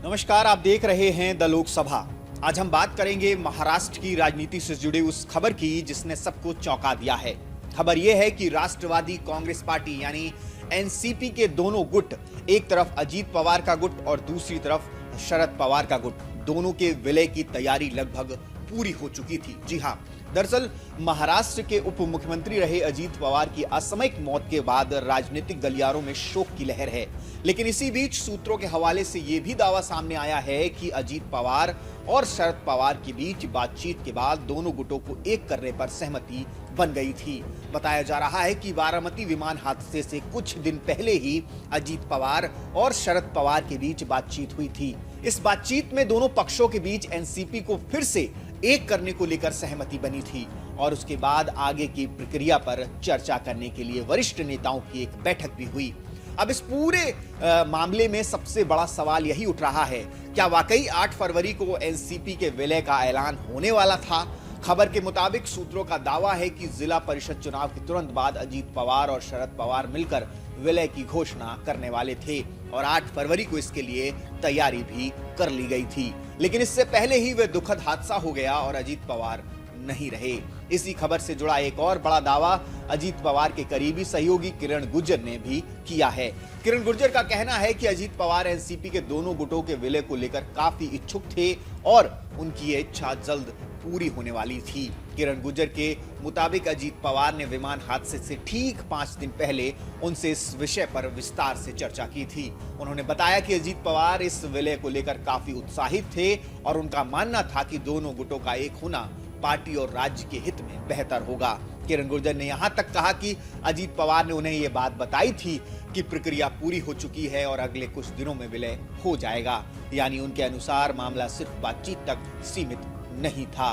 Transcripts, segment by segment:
नमस्कार, आप देख रहे हैं द लोकसभा। आज हम बात करेंगे महाराष्ट्र की राजनीति से जुड़ी उस खबर की जिसने सबको चौंका दिया है। खबर यह है कि राष्ट्रवादी कांग्रेस पार्टी यानी एनसीपी के दोनों गुट, एक तरफ अजीत पवार का गुट और दूसरी तरफ शरद पवार का गुट, दोनों के विलय की तैयारी लगभग पूरी हो चुकी थी। जी हां, दरअसल महाराष्ट्र के उप मुख्यमंत्री रहे अजीत पवार की असामयिक मौत के बाद राजनीतिक गलियारों में शोक की लहर है। लेकिन इसी बीच सूत्रों के हवाले से यह भी दावा सामने आया है कि अजीत पवार और शरद पवार के बीच बातचीत के बाद दोनों गुटों को एक करने पर सहमति बन गई थी। बताया जा रहा है कि बारामती विमान हादसे से कुछ दिन पहले ही अजीत पवार और शरद पवार के बीच बातचीत हुई थी। इस बातचीत में दोनों पक्षों के बीच एनसीपी को फिर से एक करने को लेकर सहमति बनी थी और उसके बाद आगे की प्रक्रिया पर चर्चा करने के लिए वरिष्ठ नेताओं की एक बैठक भी हुई। अब इस पूरे मामले में सबसे बड़ा सवाल यही उठ रहा है, क्या वाकई 8 फरवरी को एनसीपी के विलय का ऐलान होने वाला था? खबर के मुताबिक सूत्रों का दावा है कि जिला परिषद चुनाव के तुरंत बाद अजीत पवार और शरद पवार मिलकर विलय की घोषणा करने वाले थे और 8 फरवरी को इसके लिए तैयारी भी कर ली गई थी। लेकिन इससे पहले ही वह दुखद हादसा हो गया और अजीत पवार नहीं रहे। इसी खबर से जुड़ा एक और बड़ा दावा अजीत पवार के करीबी सहयोगी किरण गुर्जर ने भी किया है। किरण गुर्जर का कहना है कि अजीत पवार एनसीपी के दोनों गुटों के विलय को लेकर काफी इच्छुक थे और उनकी ये इच्छा जल्द पूरी होने वाली थी। किरण गुर्जर के मुताबिक अजीत पवार ने विमान हादसे से ठीक 5 दिन पहले उनसे इस विषय पर विस्तार से चर्चा की थी। उन्होंने बताया कि अजीत पवार इस विलय को लेकर काफी उत्साहित थे और उनका मानना था कि दोनों गुटों का एक होना पार्टी और राज्य के हित में बेहतर होगा। किरण गुर्जर ने यहां तक कहा कि अजीत पवार ने उन्हें यह बात बताई थी कि प्रक्रिया पूरी हो चुकी है और अगले कुछ दिनों में विलय हो जाएगा। यानी उनके अनुसार मामला सिर्फ बातचीत तक सीमित नहीं था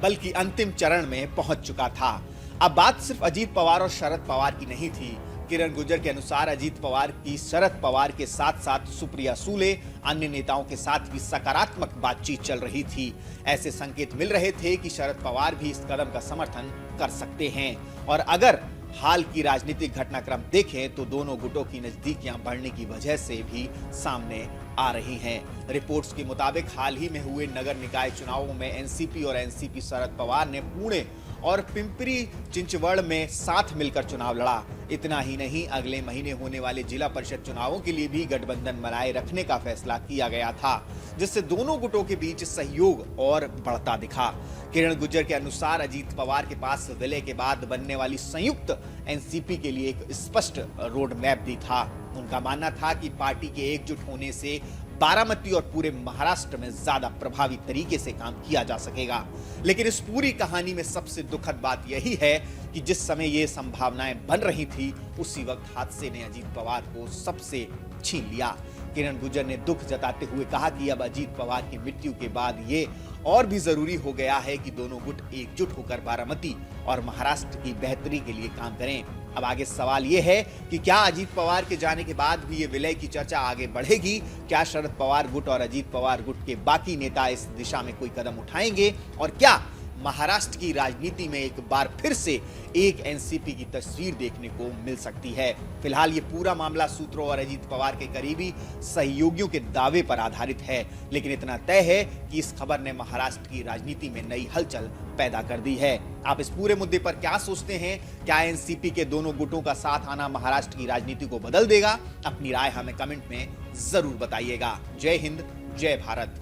बल्कि अंतिम चरण में पहुंच चुका था। अब बात सिर्फ अजीत पवार और शरद पवार की नहीं थी। किरण गुर्जर के अनुसार अजीत पवार की शरद पवार के साथ साथ सुप्रिया सूले, अन्य नेताओं के साथ भी सकारात्मक बातचीत चल रही थी। ऐसे संकेत मिल रहे थे कि शरद पवार भी इस कदम का समर्थन कर सकते हैं और अगर हाल की राजनीतिक घटनाक्रम देखें तो दोनों गुटों की नजदीकियां बढ़ने की वजह से भी सामने आ रही हैं। रिपोर्ट्स के मुताबिक हाल ही में हुए नगर निकाय चुनावों में एनसीपी और एनसीपी शरद पवार ने पुणे और पिंपरी चिंचवड़ में साथ मिलकर चुनाव लड़ा। इतना ही नहीं, अगले महीने होने वाले जिला परिषद चुनावों के लिए भी गठबंधन बनाए रखने का फैसला किया गया था, जिससे दोनों गुटों के बीच सहयोग और बढ़ता दिखा। किरण गुर्जर के अनुसार अजीत पवार के पास विलय के बाद बनने वाली संयुक्त एनसीपी के लिए एक स्पष्ट रोड मैप भी था। उनका मानना था कि पार्टी के एकजुट होने से बारामती और पूरे महाराष्ट्र में ज्यादा प्रभावी तरीके से काम किया जा सकेगा। लेकिन इस पूरी कहानी में सबसे दुखद बात यही है कि जिस समय ये संभावनाएं बन रही थी उसी वक्त हादसे ने अजीत पवार को सबसे छीन लिया। किरण गुर्जर ने दुख जताते हुए कहा कि अब अजीत पवार की मृत्यु के बाद ये और भी जरूरी हो गया है कि दोनों गुट एकजुट होकर बारामती और महाराष्ट्र की बेहतरी के लिए काम करें। अब आगे सवाल यह है कि क्या अजीत पवार के जाने के बाद भी ये विलय की चर्चा आगे बढ़ेगी? क्या शरद पवार गुट और अजीत पवार गुट के बाकी नेता इस दिशा में कोई कदम उठाएंगे? और क्या महाराष्ट्र की राजनीति में एक बार फिर से एक एनसीपी की तस्वीर देखने को मिल सकती है? फिलहाल ये पूरा मामला सूत्रों और अजीत पवार के करीबी सहयोगियों के दावे पर आधारित है, लेकिन इतना तय है कि इस खबर ने महाराष्ट्र की राजनीति में नई हलचल पैदा कर दी है। आप इस पूरे मुद्दे पर क्या सोचते हैं? क्या एनसीपी के दोनों गुटों का साथ आना महाराष्ट्र की राजनीति को बदल देगा? अपनी राय हमें कमेंट में जरूर बताइएगा। जय हिंद, जय भारत।